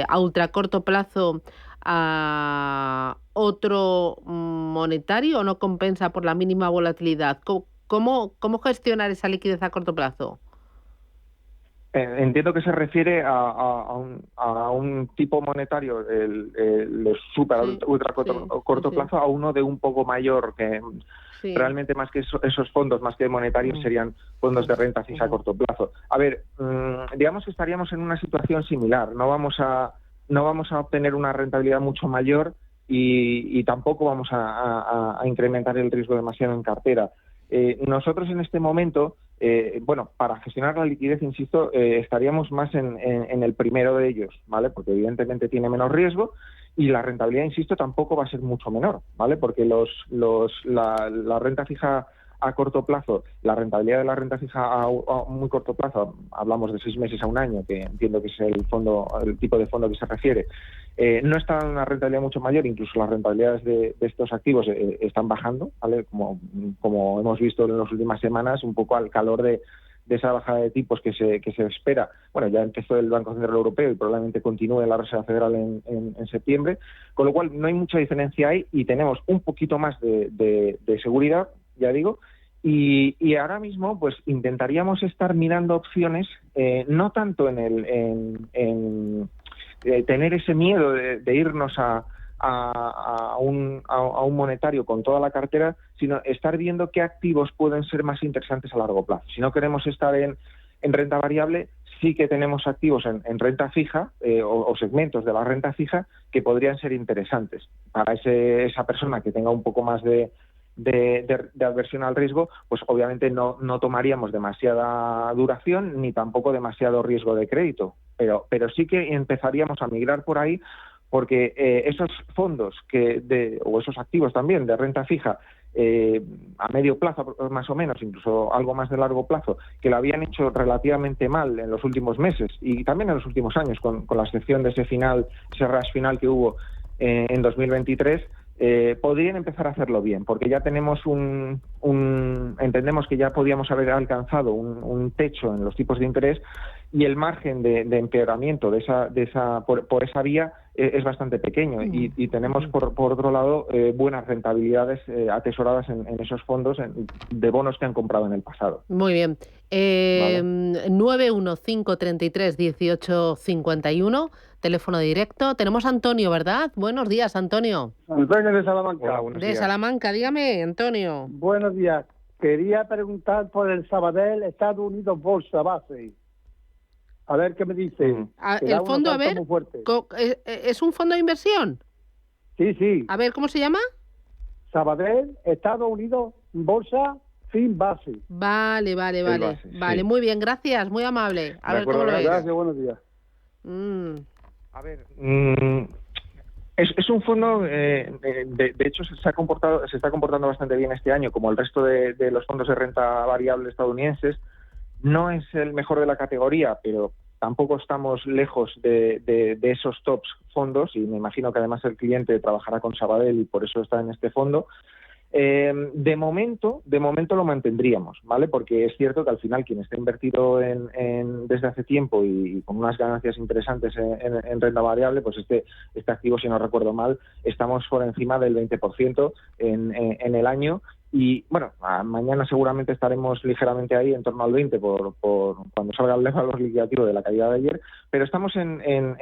a ultra corto plazo a otro monetario, o no compensa por la mínima volatilidad? ¿Cómo gestionar esa liquidez a corto plazo? Entiendo que se refiere a un tipo monetario, los ultra corto plazo, a uno de un poco mayor, que realmente más que esos fondos, más que monetarios, serían fondos de renta fija a corto plazo. A ver, digamos que estaríamos en una situación similar. No vamos a obtener una rentabilidad mucho mayor y tampoco vamos a incrementar el riesgo demasiado en cartera. Nosotros en este momento, para gestionar la liquidez, insisto, estaríamos más en el primero de ellos, ¿vale? Porque evidentemente tiene menos riesgo y la rentabilidad, insisto, tampoco va a ser mucho menor, ¿vale? Porque la renta fija a corto plazo, la rentabilidad de la renta fija a muy corto plazo, hablamos de 6 meses a un año, que entiendo que es el tipo de fondo que se refiere, no está en una rentabilidad mucho mayor. Incluso las rentabilidades de estos activos están bajando, ¿vale? Como hemos visto en las últimas semanas, un poco al calor de esa bajada de tipos que se espera. Bueno, ya empezó el Banco Central Europeo y probablemente continúe la Reserva Federal en septiembre, con lo cual no hay mucha diferencia ahí y tenemos un poquito más de seguridad, ya digo, y ahora mismo pues intentaríamos estar mirando opciones, no tanto en tener ese miedo de irnos a un monetario con toda la cartera, sino estar viendo qué activos pueden ser más interesantes a largo plazo. Si no queremos estar en renta variable, sí que tenemos activos en renta fija o segmentos de la renta fija que podrían ser interesantes para esa persona que tenga un poco más de aversión al riesgo. Pues obviamente no tomaríamos demasiada duración ni tampoco demasiado riesgo de crédito, pero sí que empezaríamos a migrar por ahí, porque esos fondos o esos activos también de renta fija a medio plazo más o menos, incluso algo más de largo plazo, que lo habían hecho relativamente mal en los últimos meses y también en los últimos años, con la excepción de ese rush final que hubo en 2023, podrían empezar a hacerlo bien, porque ya tenemos entendemos que ya podíamos haber alcanzado un techo en los tipos de interés, y el margen de empeoramiento por esa vía es bastante pequeño y tenemos por otro lado buenas rentabilidades atesoradas en esos fondos de bonos que han comprado en el pasado. Muy bien. 915331851, teléfono directo. Tenemos a Antonio, ¿verdad? Buenos días, Antonio. Antonio de Salamanca. Hola, de Salamanca, dígame, Antonio. Buenos días. Quería preguntar por el Sabadell Estados Unidos Bolsa Base. A ver qué me dice. El fondo, a ver, ¿es un fondo de inversión? Sí. A ver, ¿cómo se llama? Sabadell Estados Unidos Bolsa Fin Base. Vale. Base, vale, muy bien, gracias, muy amable. A ver cómo lo ves. Gracias, buenos días. A ver, es un fondo, de hecho se está comportando bastante bien este año, como el resto de los fondos de renta variable estadounidenses. No es el mejor de la categoría, pero tampoco estamos lejos de esos tops fondos, y me imagino que además el cliente trabajará con Sabadell y por eso está en este fondo. De momento lo mantendríamos, ¿vale? Porque es cierto que al final quien está invertido desde hace tiempo y con unas ganancias interesantes en renta variable, pues este activo, si no recuerdo mal, estamos por encima del 20% en el año. Y bueno, mañana seguramente estaremos ligeramente ahí, en torno al 20, por cuando salga el valor liquidativo de la caída de ayer, pero estamos en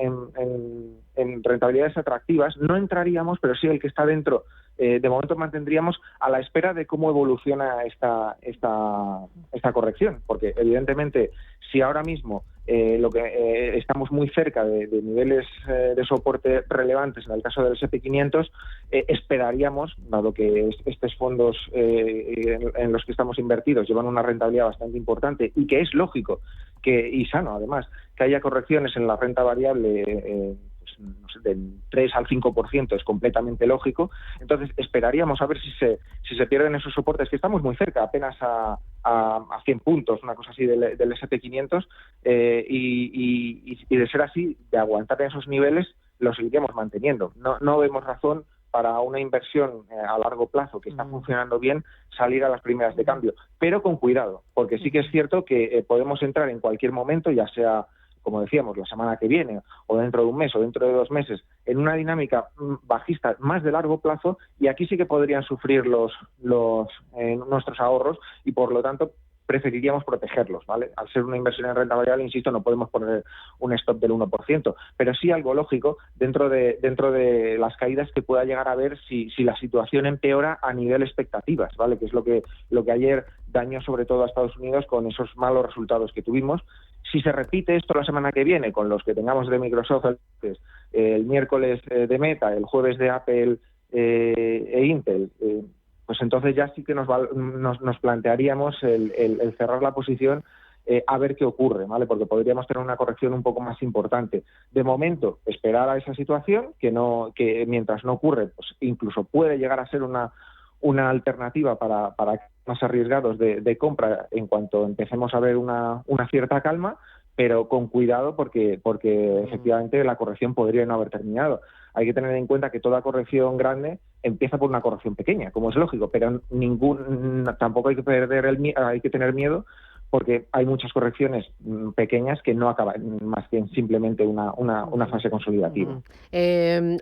rentabilidades atractivas. No entraríamos, pero sí el que está dentro, de momento mantendríamos a la espera de cómo evoluciona esta corrección, porque evidentemente si ahora mismo estamos muy cerca de niveles de soporte relevantes en el caso del S&P 500, esperaríamos, dado que estos fondos en los que estamos invertidos llevan una rentabilidad bastante importante y que es lógico y sano además que haya correcciones en la renta variable no sé, del 3 al 5%, es completamente lógico. Entonces esperaríamos a ver si se pierden esos soportes, que estamos muy cerca, apenas a 100 puntos, una cosa así del S&P 500, y de ser así, de aguantar en esos niveles, lo seguiremos manteniendo. No vemos razón para una inversión a largo plazo que está funcionando bien, salir a las primeras de cambio, pero con cuidado, porque sí que es cierto que podemos entrar en cualquier momento, ya sea, como decíamos, la semana que viene, o dentro de un mes, o dentro de 2 meses, en una dinámica bajista más de largo plazo, y aquí sí que podrían sufrir nuestros ahorros, y por lo tanto preferiríamos protegerlos, ¿vale? Al ser una inversión en renta variable, insisto, no podemos poner un stop del 1%, pero sí algo lógico dentro de las caídas que pueda llegar a haber si la situación empeora a nivel expectativas, ¿vale? Que es lo que ayer dañó sobre todo a Estados Unidos con esos malos resultados que tuvimos. Si se repite esto la semana que viene, con los que tengamos de Microsoft el miércoles de Meta, el jueves de Apple e Intel, pues entonces ya sí que nos plantearíamos el cerrar la posición a ver qué ocurre, ¿vale? Porque podríamos tener una corrección un poco más importante. De momento, esperar a esa situación, que mientras no ocurre, pues incluso puede llegar a ser una alternativa para más arriesgados de compra en cuanto empecemos a ver una cierta calma, pero con cuidado porque efectivamente la corrección podría no haber terminado. Hay que tener en cuenta que toda corrección grande empieza por una corrección pequeña, como es lógico, pero tampoco hay que hay que tener miedo, porque hay muchas correcciones pequeñas que no acaban más que en simplemente una fase consolidativa.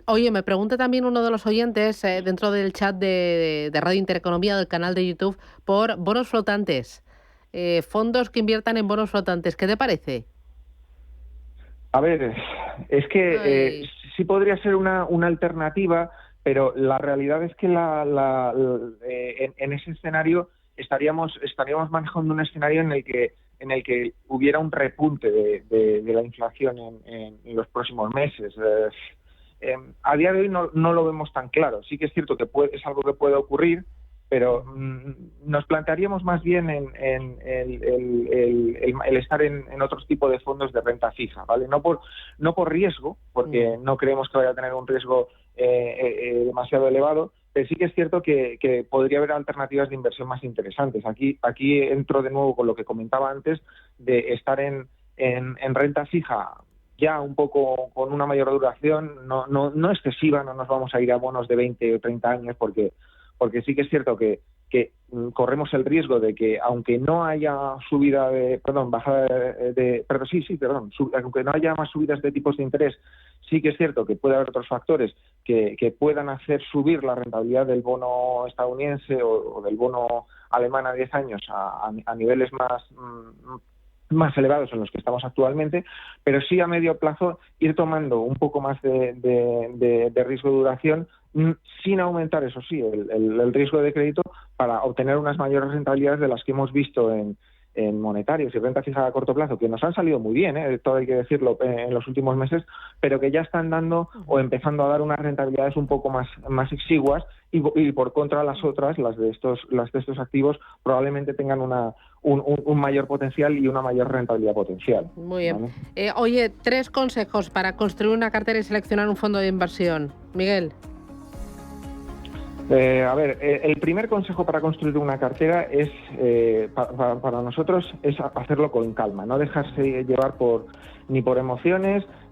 Oye, me pregunta también uno de los oyentes dentro del chat de Radio Intereconomía del canal de YouTube por bonos flotantes, fondos que inviertan en bonos flotantes. ¿Qué te parece? A ver, es que sí podría ser una alternativa, pero la realidad es que en ese escenario estaríamos manejando un escenario en el que hubiera un repunte de la inflación en los próximos meses. A día de hoy no lo vemos tan claro. Sí que es cierto que es algo que puede ocurrir, pero nos plantearíamos más bien en el estar en otros tipos de fondos de renta fija, ¿vale? No por riesgo, porque no creemos que vaya a tener un riesgo demasiado elevado, pero sí que es cierto que podría haber alternativas de inversión más interesantes. Aquí entro de nuevo con lo que comentaba antes, de estar en renta fija ya un poco con una mayor duración, no excesiva. No nos vamos a ir a bonos de 20 o 30 años porque sí que es cierto que corremos el riesgo de que, aunque no haya aunque no haya más subidas de tipos de interés, Sí que es cierto que puede haber otros factores que puedan hacer subir la rentabilidad del bono estadounidense o del bono alemán a 10 años a niveles más elevados en los que estamos actualmente, pero sí a medio plazo ir tomando un poco más de riesgo de duración sin aumentar, eso sí, el riesgo de crédito para obtener unas mayores rentabilidades de las que hemos visto en monetarios y renta fija a corto plazo, que nos han salido muy bien, todo hay que decirlo, en los últimos meses, pero que ya están dando o empezando a dar unas rentabilidades un poco más exiguas y por contra las otras, las de estos activos, probablemente tengan un mayor potencial y una mayor rentabilidad potencial. Muy bien. ¿Vale? Oye, 3 consejos para construir una cartera y seleccionar un fondo de inversión. Miguel. El primer consejo para construir una cartera es, para nosotros, es hacerlo con calma, no dejarse llevar ni por emociones, ni